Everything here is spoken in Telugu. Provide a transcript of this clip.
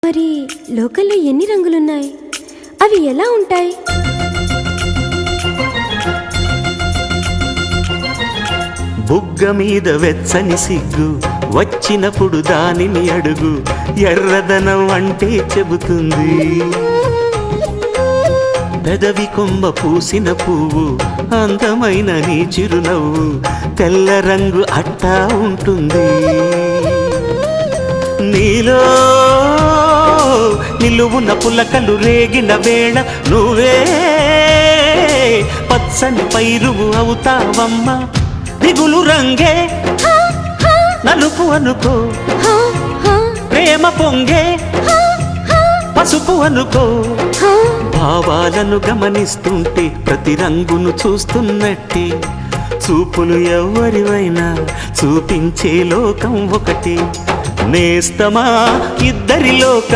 మరి లోకల్లో ఎన్ని రంగులున్నాయి? అవి ఎలా ఉంటాయి? బుగ్గ మీద వెచ్చని సిగ్గు వచ్చినప్పుడు దానిని అడుగు, ఎర్రదనం అంటే చెబుతుంది. పెదవి కొమ్మ పూసిన పువ్వు అందమైన నీ చిరునవ్వు, తెల్ల రంగు అట్టా ఉంటుంది. నీలో నిలువున పులకలు రేగిన వేళ నువ్వే పచ్చని పైరువు అవుతావమ్మా. దిగులు రంగే నలుపు అనుకో, ప్రేమ పొంగే పసుపు అనుకో. భావాలను గమనిస్తుంటే ప్రతి రంగును చూస్తున్నట్టే, చూపులు ఎవరివైనా చూపించే లోకం ఒకటి. నేస్తమా ఇద్దరి లోకం